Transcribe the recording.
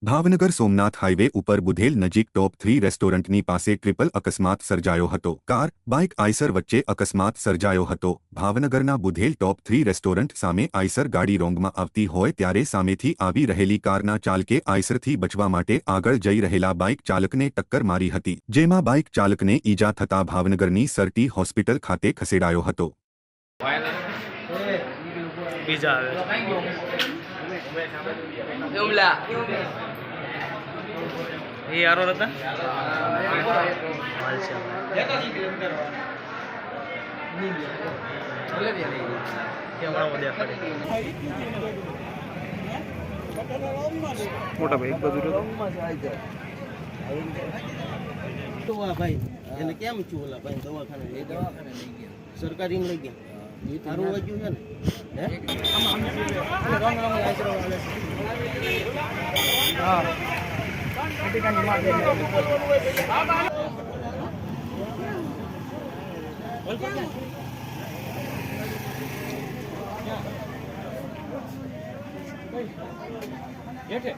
Bhavnagar Somnath highway ઉપર બુધેલ નજીક ટોપ 3 રેસ્ટોરન્ટની પાસે ટ્રિપલ અકસ્માત સર્જાયો હતો। કાર બાઇક આઈસર વચ્ચે અકસ્માત સર્જાયો હતો। ભાવનગરના બુધેલ ટોપ 3 રેસ્ટોરન્ટ સામે આઈસર ગાડી રોંગમાં આવતી હોય ત્યારે સામેથી આવી રહેલી કારના ચાલકે આઈસરથી બચવા માટે આગળ જઈ રહેલા બાઇક ચાલકને ટક્કર મારી હતી, જેમાં બાઇક ચાલકને ઈજા થતા ભાવનગરની સરટી હોસ્પિટલ ખાતે ખસેડાયો હતો। ये यारो रहता मोटा भाई भाई એને કેમ છું ઓલા ભાઈ દવાખાને લઈ ગયા સરકારી લઈ ગયા તારું વાગ્યું છે ને હે રંગ આશરો વાલે હા ટીકાની માર દે હેઠે